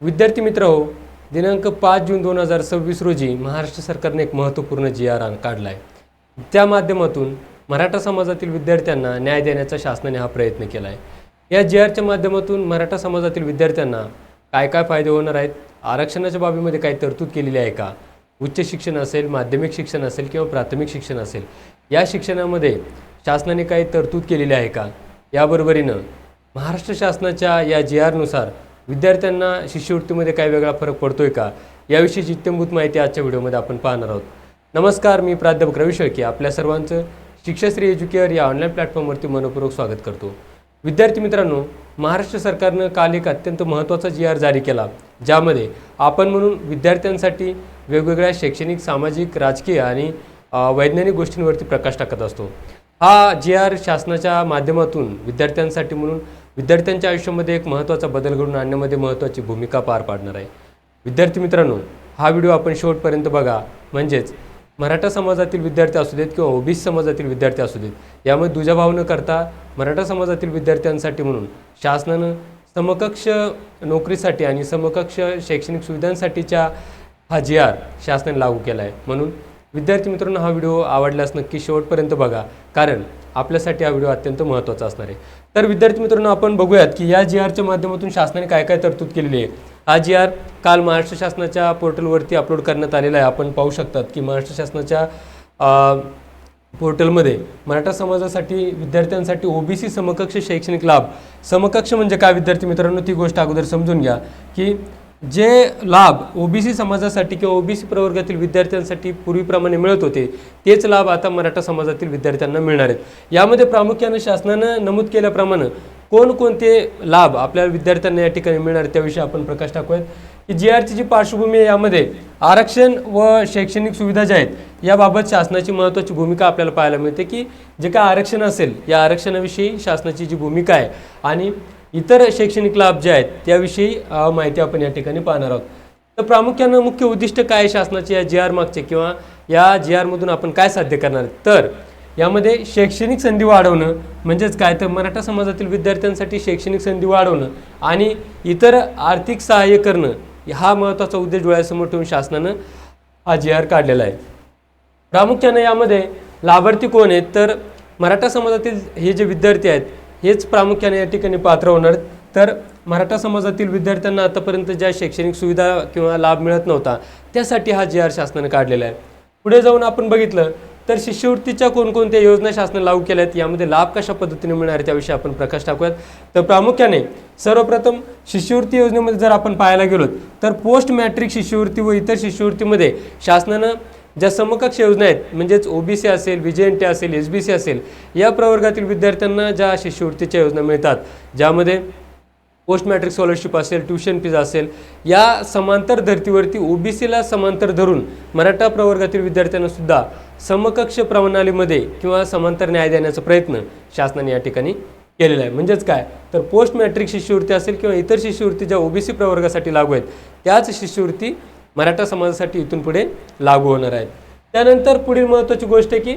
विद्यार्थी मित्र हो, दिनांक 5 जून 2026 रोजी महाराष्ट्र सरकारने एक महत्त्वपूर्ण जी.आर. काढला आहे। त्या माध्यमातून मराठा समाजातील विद्यार्थ्यांना न्याय देण्याचा शासनाने हा प्रयत्न केला आहे। या जी.आर.च्या माध्यमातून मराठा समाजातील विद्यार्थ्यांना काय काय फायदे होणार आहेत, आरक्षणाच्या बाबीमध्ये काही तरतूद केलेली आहे का, उच्च शिक्षण असेल, माध्यमिक शिक्षण असेल किंवा प्राथमिक शिक्षण असेल, या शिक्षणामध्ये शासनाने काही तरतूद केलेली आहे का, याबरोबरीनं महाराष्ट्र शासनाच्या या जी.आर.नुसार विद्यार्थ्यांना शिष्यवृत्तीमध्ये काय वेगळा फरक पडतोय का, याविषयीची इत्थंभूत माहिती आजच्या व्हिडिओमध्ये आपण पाहणार आहोत। नमस्कार, मी प्राध्यापक रवी शेळके आपल्या सर्वांचं शिक्षाश्री एज्युकेअर या ऑनलाईन प्लॅटफॉर्मवरती मनपूर्वक स्वागत करतो। विद्यार्थी मित्रांनो, महाराष्ट्र सरकारनं काल एक अत्यंत महत्त्वाचा जी.आर. जारी केला, ज्यामध्ये आपण म्हणून विद्यार्थ्यांसाठी वेगवेगळ्या शैक्षणिक, सामाजिक, राजकीय आणि वैज्ञानिक गोष्टींवरती प्रकाश टाकत असतो। हा जी.आर. शासनाच्या माध्यमातून विद्यार्थ्यांसाठी म्हणून विद्यार्थ्यांच्या आयुष्यामध्ये एक महत्त्वाचा बदल घडवून आणण्यामध्ये महत्त्वाची भूमिका पार पाडणार आहे। विद्यार्थी मित्रांनो, हा व्हिडिओ आपण शेवटपर्यंत बघा, म्हणजेच मराठा समाजातील विद्यार्थी असू देत किंवा ओबीसी समाजातील विद्यार्थी असू देत, यामध्ये दुजाभाव न करता मराठा समाजातील विद्यार्थ्यांसाठी म्हणून शासनानं समकक्ष नोकरीसाठी आणि समकक्ष शैक्षणिक सुविधांसाठीच्या हा जी.आर. शासनाने लागू केला आहे। म्हणून विद्यार्थी मित्रांनो, हा व्हिडिओ आवडल्यास नक्की शेवटपर्यंत बघा, कारण आपल्यासाठी हा व्हिडिओ अत्यंत महत्त्वाचा असणार आहे। तर विद्यार्थी मित्रांनो, आपण बघूयात की या जी.आर.च्या माध्यमातून शासनाने काय काय तरतूद केलेली आहे। हा जी.आर. काल महाराष्ट्र शासनाच्या पोर्टलवरती अपलोड करण्यात आलेला आहे। आपण पाहू शकतात की महाराष्ट्र शासनाच्या पोर्टलमध्ये मराठा समाजासाठी विद्यार्थ्यांसाठी ओबीसी समकक्ष शैक्षणिक लाभ, समकक्ष म्हणजे काय विद्यार्थी मित्रांनो, ती गोष्ट अगोदर समजून घ्या की जे लाभ ओबीसी समाजासाठी किंवा ओबीसी प्रवर्गातील विद्यार्थ्यांसाठी पूर्वीप्रमाणे मिळत होते, तेच लाभ आता मराठा समाजातील विद्यार्थ्यांना मिळणार आहेत। यामध्ये प्रामुख्याने शासनानं नमूद केल्याप्रमाणे कोणकोणते लाभ आपल्या विद्यार्थ्यांना या ठिकाणी मिळणार त्याविषयी आपण प्रकाश टाकूयात। की जी.आर.ची जी पार्श्वभूमी आहे, यामध्ये आरक्षण व शैक्षणिक सुविधा ज्या आहेत याबाबत शासनाची महत्त्वाची भूमिका आपल्याला पाहायला मिळते। की जे काय आरक्षण असेल, या आरक्षणाविषयी शासनाची जी भूमिका आहे आणि इतर शैक्षणिक लाभ जे आहेत त्याविषयी माहिती आपण या ठिकाणी पाहणार आहोत। तर प्रामुख्यानं मुख्य उद्दिष्ट काय आहे शासनाचे या जी.आर. मागचे, किंवा या जी.आर.मधून आपण काय साध्य करणार, तर यामध्ये शैक्षणिक संधी वाढवणं, म्हणजेच काय तर मराठा समाजातील विद्यार्थ्यांसाठी शैक्षणिक संधी वाढवणं आणि इतर आर्थिक सहाय्य करणं, हा महत्त्वाचा उद्देश डोळ्यासमोर ठेवून शासनानं हा जी.आर. काढलेला आहे। प्रामुख्यानं यामध्ये लाभार्थी कोण आहेत, तर मराठा समाजातील हे जे विद्यार्थी आहेत हेच प्रामुख्याने या ठिकाणी पात्र होणार। तर मराठा समाजातील विद्यार्थ्यांना आतापर्यंत ज्या शैक्षणिक सुविधा किंवा लाभ मिळत नव्हता, त्यासाठी हा जी.आर. शासनाने काढलेला आहे। पुढे जाऊन आपण बघितलं तर शिष्यवृत्तीच्या कोणकोणत्या योजना शासनाने लागू केल्या आहेत, यामध्ये लाभ कशा पद्धतीने मिळणार आहे त्याविषयी आपण प्रकाश टाकूयात। तर प्रामुख्याने सर्वप्रथम शिष्यवृत्ती योजनेमध्ये जर आपण पाहायला गेलो तर पोस्ट मॅट्रिक शिष्यवृत्ती व इतर शिष्यवृत्तीमध्ये शासनानं ज्या समकक्ष योजना आहेत, म्हणजेच ओबीसी असेल, व्हीजेएनटी असेल, एसबीसी असेल, या प्रवर्गातील विद्यार्थ्यांना ज्या शिष्यवृत्तीच्या योजना मिळतात, ज्यामध्ये पोस्ट मॅट्रिक स्कॉलरशिप असेल, ट्युशन फीज असेल, या समांतर धर्तीवरती ओबीसीला समांतर धरून मराठा प्रवर्गातील विद्यार्थ्यांना सुद्धा समकक्ष प्रणालीमध्ये किंवा समांतर न्याय देण्याचा प्रयत्न शासनाने या ठिकाणी केलेला आहे। म्हणजेच काय तर पोस्ट मॅट्रिक शिष्यवृत्ती असेल किंवा इतर शिष्यवृत्ती ज्या ओबीसी प्रवर्गासाठी लागू आहेत, त्याच शिष्यवृत्ती मराठा समाजासाठी इथून पुढे लागू होणार आहेत। त्यानंतर पुढील महत्त्वाची गोष्ट आहे की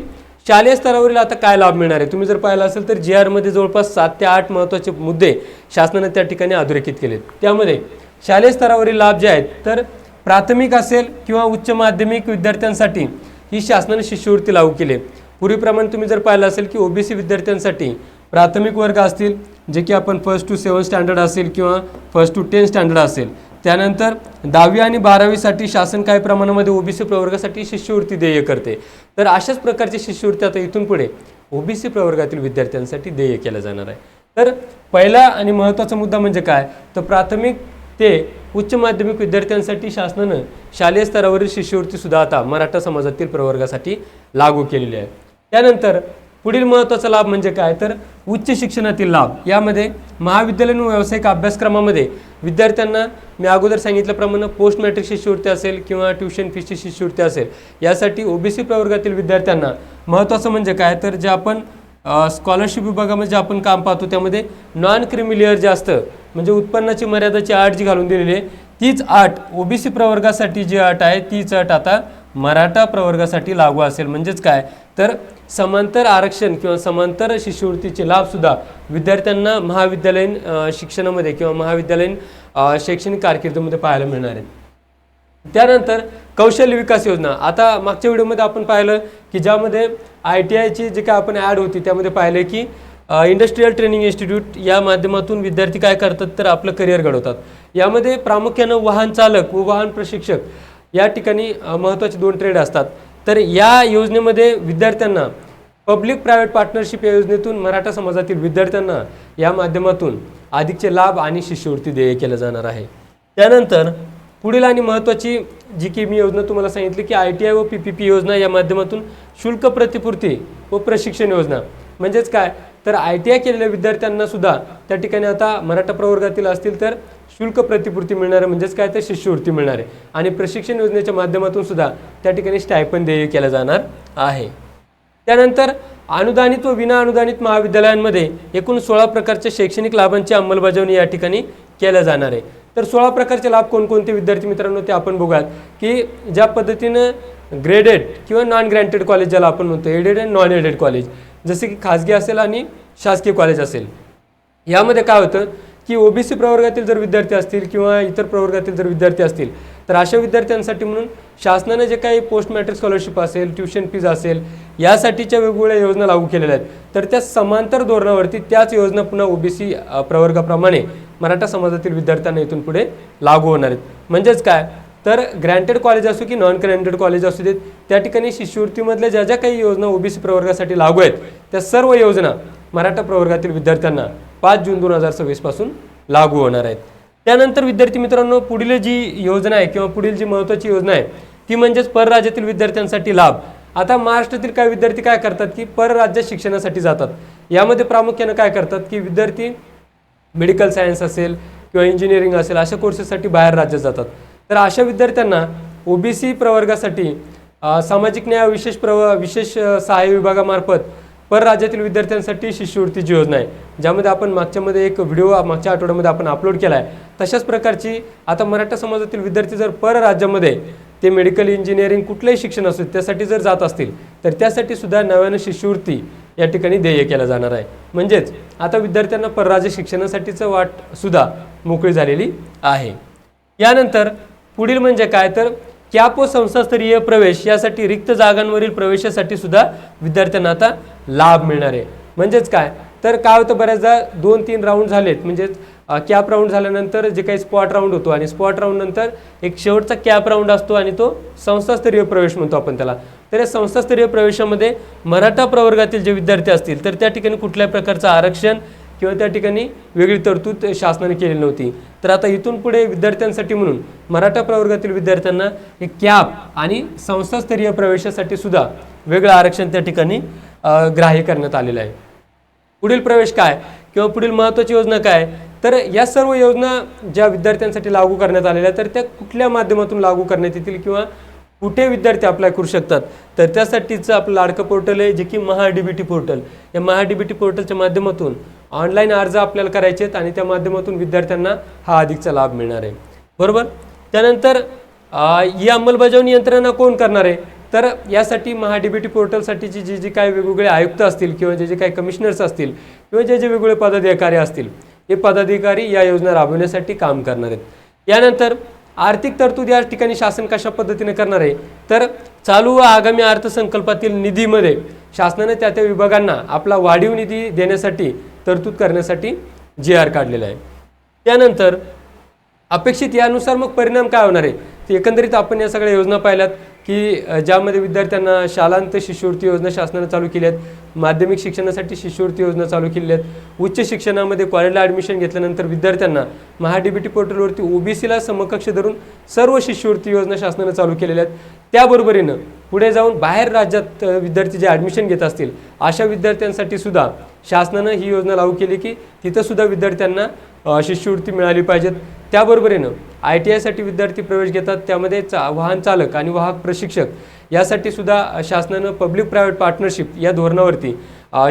शालेय स्तरावरील आता काय लाभ मिळणार आहे। तुम्ही जर पाहिलं असेल तर जी.आर.मध्ये जवळपास 7 ते 8 महत्त्वाचे मुद्दे शासनाने त्या ठिकाणी अधोरेखित केलेत। त्यामध्ये शालेय स्तरावरील लाभ जे आहेत, तर प्राथमिक असेल किंवा उच्च माध्यमिक विद्यार्थ्यांसाठी ही शासनाने शिष्यवृत्ती लागू केली। पूर्वीप्रमाणे तुम्ही जर पाहिलं असेल की ओबीसी विद्यार्थ्यांसाठी प्राथमिक वर्ग असतील, जे की आपण 1st to 7th स्टँडर्ड असेल किंवा 1st to 10th स्टँडर्ड असेल, त्यानंतर 10वी आणि 12वीसाठी शासन काही प्रमाणामध्ये ओबीसी प्रवर्गासाठी शिष्यवृत्ती देय करते। तर अशाच प्रकारची शिष्यवृत्ती आता इथून पुढे ओबीसी प्रवर्गातील विद्यार्थ्यांसाठी देय केल्या जाणार आहे। तर पहिला आणि महत्त्वाचा मुद्दा म्हणजे काय, तर प्राथमिक ते उच्च माध्यमिक विद्यार्थ्यांसाठी शासनानं शालेय स्तरावरील शिष्यवृत्ती सुद्धा आता मराठा समाजातील प्रवर्गासाठी लागू केलेली आहे। त्यानंतर पुढील महत्त्वाचा लाभ म्हणजे काय, तर उच्च शिक्षणातील लाभ। यामध्ये महाविद्यालयीन व्यावसायिक अभ्यासक्रमामध्ये विद्यार्थ्यांना मी अगोदर सांगितल्याप्रमाणे पोस्ट मॅट्रिक शिष्यवृत्ती असेल किंवा ट्युशन फीची शिष्यवृत्ती असेल, यासाठी ओबीसी प्रवर्गातील विद्यार्थ्यांना महत्त्वाचं म्हणजे काय, तर जे आपण स्कॉलरशिप विभागामध्ये जे आपण काम पाहतो, त्यामध्ये नॉन क्रिमी लेअर जे असतं, म्हणजे उत्पन्नाची मर्यादाची अट जी घालून दिलेली आहे, तीच अट ओबीसी प्रवर्गासाठी जी अट आहे, तीच अट आता मराठा प्रवर्गासाठी लागू असेल। म्हणजेच काय तर समांतर आरक्षण किंवा समांतर शिष्यवृत्तीचे लाभ सुद्धा विद्यार्थ्यांना महाविद्यालयीन शिक्षणामध्ये किंवा महाविद्यालयीन शैक्षणिक कारकिर्दीमध्ये पाहायला मिळणार आहेत. त्यानंतर कौशल्य विकास योजना. आता मागच्या व्हिडिओमध्ये आपण पाहिलं की ज्यामध्ये ITIची जे काय आपण ॲड होती त्यामध्ये पाहिलं की इंडस्ट्रियल ट्रेनिंग इन्स्टिट्यूट या माध्यमातून विद्यार्थी काय करतात तर आपलं करिअर घडवतात. यामध्ये प्रामुख्यानं वाहन चालक व वाहन प्रशिक्षक या ठिकाणी महत्त्वाचे 2 ट्रेड असतात. तर या योजनेमध्ये विद्यार्थ्यांना पब्लिक प्रायव्हेट पार्टनरशिप या योजनेतून मराठा समाजातील विद्यार्थ्यांना या माध्यमातून अधिकचे लाभ आणि शिष्यवृत्ती देय केलं जाणार आहे. त्यानंतर पुढील आणि महत्त्वाची जी की मी योजना तुम्हाला सांगितली की ITI व PPP योजना या माध्यमातून शुल्क प्रतिपूर्ती व प्रशिक्षण योजना. म्हणजेच काय तर ITI केलेल्या विद्यार्थ्यांना सुद्धा त्या ठिकाणी आता मराठा प्रवर्गातील असतील तर शुल्क प्रतिपूर्ती मिळणार आहे, म्हणजेच काय तर शिष्यवृत्ती मिळणार आहे. आणि प्रशिक्षण योजनेच्या माध्यमातून सुद्धा त्या ठिकाणी स्टायपंड देय केलं जाणार आहे. त्यानंतर अनुदानित व विना अनुदानित महाविद्यालयांमध्ये एकूण 16 प्रकारच्या शैक्षणिक लाभांची अंमलबजावणी या ठिकाणी केल्या जाणार आहे. तर 16 प्रकारचे लाभ कोणकोणते विद्यार्थी मित्रांनो ते आपण बघूयात की ज्या पद्धतीनं ग्रेडेड किंवा नॉन ग्रँटेड कॉलेज ज्याला आपण म्हणतो, aided and non aided college, जसे की खाजगी असेल आणि शासकीय कॉलेज असेल. यामध्ये काय होतं की OBC प्रवर्गातील जर विद्यार्थी असतील किंवा इतर प्रवर्गातील जर विद्यार्थी असतील तर अशा विद्यार्थ्यांसाठी म्हणून शासनाने जे काही पोस्ट मॅट्रिक स्कॉलरशिप असेल, ट्युशन फीज असेल, यासाठीच्या वेगवेगळ्या योजना लागू केलेल्या आहेत. तर त्या समांतर धोरणावरती त्याच योजना पुन्हा OBC प्रवर्गाप्रमाणे मराठा समाजातील विद्यार्थ्यांना इथून पुढे लागू होणार आहेत. म्हणजेच काय तर ग्रँटेड कॉलेज असो की नॉन ग्रँटेड कॉलेज असू देत, त्या ठिकाणी शिष्यवृत्तीमधल्या ज्या ज्या काही योजना OBC प्रवर्गासाठी लागू आहेत त्या सर्व योजना मराठा प्रवर्गातील विद्यार्थ्यांना 5 जून 2026 पासून लागू होणार आहेत. त्यानंतर विद्यार्थी मित्रांनो पुढील जी योजना आहे किंवा पुढील जी महत्त्वाची योजना आहे ती म्हणजेच परराज्यातील विद्यार्थ्यांसाठी लाभ. आता महाराष्ट्रातील काही विद्यार्थी काय करतात की परराज्यात शिक्षणासाठी जातात. यामध्ये प्रामुख्यानं काय करतात की विद्यार्थी मेडिकल सायन्स असेल किंवा इंजिनिअरिंग असेल अशा कोर्सेससाठी बाहेर राज्यात जातात. तर अशा विद्यार्थ्यांना OBC प्रवर्गासाठी सामाजिक न्याय विशेष सहाय्य विभागामार्फत परराज्यातील विद्यार्थ्यांसाठी शिष्यवृत्तीची योजना आहे, ज्यामध्ये आपण मागच्यामध्ये एक व्हिडिओ मागच्या आठवड्यामध्ये आपण अपलोड केला आहे. तशाच प्रकारची आता मराठा समाजातील विद्यार्थी जर परराज्यामध्ये ते मेडिकल इंजिनिअरिंग कुठलंही शिक्षण असू त्यासाठी जर जात असतील तर त्यासाठी सुद्धा नव्यानं शिष्यवृत्ती या ठिकाणी देय केला जाणार आहे. म्हणजेच आता विद्यार्थ्यांना परराज्य शिक्षणासाठीचं वाट सुद्धा मोकळी झालेली आहे. यानंतर पुढील म्हणजे काय तर कॅप व संस्थास्तरीय प्रवेश यासाठी रिक्त जागांवरील प्रवेशासाठी सुद्धा विद्यार्थ्यांना आता लाभ मिळणार आहे. म्हणजेच काय तर काय होतं बऱ्याचदा 2-3 राऊंड झालेत, म्हणजेच कॅप राऊंड झाल्यानंतर जे काही स्पॉट राऊंड होतो आणि स्पॉट राऊंड नंतर एक शेवटचा कॅप राऊंड असतो आणि तो संस्थास्तरीय प्रवेश म्हणतो आपण त्याला. तर या संस्थास्तरीय प्रवेशामध्ये मराठा प्रवर्गातील जे विद्यार्थी असतील तर त्या ठिकाणी कुठल्याही प्रकारचं आरक्षण किंवा त्या ठिकाणी वेगळी तरतूद शासनाने केलेली नव्हती. तर आता इथून पुढे विद्यार्थ्यांसाठी म्हणून मराठा प्रवर्गातील विद्यार्थ्यांना एक कॅप आणि संस्थास्तरीय प्रवेशासाठी सुद्धा वेगळं आरक्षण त्या ठिकाणी ग्राह्य करण्यात आलेलं आहे. पुढील प्रवेश काय किंवा पुढील महत्त्वाची योजना काय तर या सर्व योजना ज्या विद्यार्थ्यांसाठी लागू करण्यात आलेल्या तर त्या कुठल्या माध्यमातून लागू करण्यात येतील किंवा कुठे विद्यार्थी अप्लाय करू शकतात तर त्यासाठीचं आपलं लाडकं पोर्टल आहे जे की MHA-DBT पोर्टल. या MHA-DBT पोर्टलच्या माध्यमातून ऑनलाईन अर्ज आपल्याला करायचे आहेत आणि त्या माध्यमातून विद्यार्थ्यांना हा अधिकचा लाभ मिळणार आहे. बरोबर. त्यानंतर ही अंमलबजावणी यंत्रणा कोण करणार आहे तर यासाठी MHA-DBT पोर्टलसाठीची जी काही वेगवेगळे आयुक्त असतील किंवा जे काही कमिशनर्स असतील किंवा जे वेगवेगळे पदाधिकारी असतील हे पदाधिकारी या योजना राबवण्यासाठी काम करणार आहेत. यानंतर आर्थिक तरतूद या ठिकाणी शासन कशा पद्धतीने करणार आहे तर चालू व आगामी अर्थसंकल्पातील निधीमध्ये शासनाने त्या विभागांना आपला वाढीव निधी देण्यासाठी तरतूद करण्यासाठी GR काढलेला आहे. त्यानंतर अपेक्षित यानुसार मग परिणाम काय होणार आहे ते एकंदरीत आपण या सगळ्या योजना पाहिल्यात की ज्यामध्ये विद्यार्थ्यांना शालांत शिष्यवृत्ती योजना शासनाने चालू केली आहेत, माध्यमिक शिक्षणासाठी शिष्यवृत्ती योजना चालू केली आहेत, उच्च शिक्षणामध्ये कॉलेजला ॲडमिशन घेतल्यानंतर विद्यार्थ्यांना MHA-DBT पोर्टलवरती OBCला समकक्ष धरून सर्व शिष्यवृत्ती योजना शासनाने चालू केलेल्या आहेत. त्याबरोबरीनं पुढे जाऊन बाहेर राज्यात विद्यार्थी जे ॲडमिशन घेत असतील अशा विद्यार्थ्यांसाठी सुद्धा शासनानं ही योजना लागू केली की तिथं सुद्धा विद्यार्थ्यांना शिष्यवृत्ती मिळाली पाहिजेत. त्याबरोबरीनं ITIसाठी विद्यार्थी प्रवेश घेतात त्यामध्ये वाहन चालक आणि वाहक प्रशिक्षक यासाठी सुद्धा शासनानं पब्लिक प्रायव्हेट पार्टनरशिप या धोरणावरती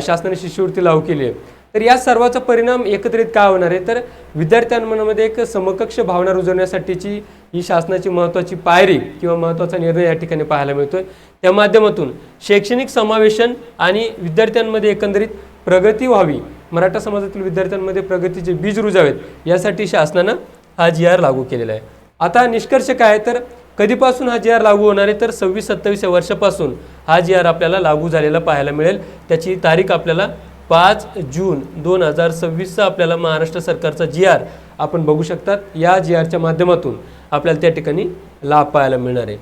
शासनाने शिष्यवृत्ती लागू केली आहे. तर या सर्वाचा परिणाम एकत्रित काय होणार आहे तर विद्यार्थ्यांमध्ये एक समकक्ष भावना रुजवण्यासाठीची ही शासनाची महत्त्वाची पायरी किंवा महत्त्वाचा निर्णय या ठिकाणी पाहायला मिळतोय. त्या माध्यमातून शैक्षणिक समावेशन आणि विद्यार्थ्यांमध्ये एकंदरीत प्रगती व्हावी, मराठा समाजातील विद्यार्थ्यांमध्ये प्रगतीचे बीज रुजावेत यासाठी शासनानं हा GR लागू केलेला आहे. आता निष्कर्ष काय आहे तर कधीपासून हा GR लागू होणार आहे तर 26-27 वर्षापासून हा GR आपल्याला लागू झालेला पाहायला मिळेल. त्याची तारीख आपल्याला 5 जून 2026 आपल्याला महाराष्ट्र सरकारचा GR आपण बघू शकतात. या GRच्या माध्यमातून आपल्याला त्या ठिकाणी लाभ पाहायला मिळणार आहे.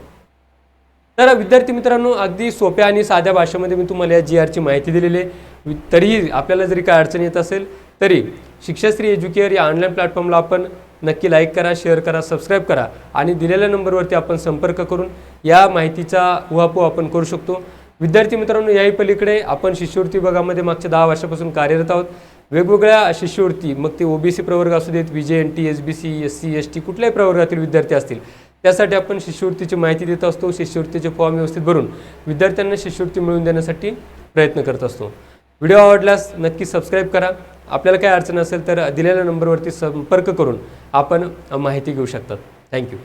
तर विद्यार्थी मित्रांनो, अगदी सोप्या आणि साध्या भाषेमध्ये मी तुम्हाला या GRची माहिती दिलेली आहे. तरीही आपल्याला जरी काय अडचण येत असेल तरी शिक्षाश्री एज्युकेअर या ऑनलाईन प्लॅटफॉर्मला आपण नक्की लाईक करा, शेअर करा, सबस्क्राईब करा आणि दिलेल्या नंबरवरती आपण संपर्क करून या माहितीचा उहापोह आपण करू शकतो. विद्यार्थी मित्रांनो, याही पलीकडे आपण शिष्यवृत्ती विभागामध्ये मागच्या 10 वर्षापासून कार्यरत आहोत. वेगवेगळ्या शिष्यवृत्ती, मग ते OBC प्रवर्ग असू देत, VJNT, SBC, SC, ST कुठल्याही प्रवर्गातील विद्यार्थी असतील त्यासाठी आपण शिष्यवृत्तीची माहिती देत असतो. शिष्यवृत्तीचे फॉर्म व्यवस्थित भरून विद्यार्थ्यांना शिष्यवृत्ती मिळवून देण्यासाठी प्रयत्न करत असतो. व्हिडिओ आवडल्यास नक्की सबस्क्राईब करा. आपल्याला काय अडचण असेल तर दिलेल्या नंबरवरती संपर्क करून आपण माहिती घेऊ शकतात. थँक्यू.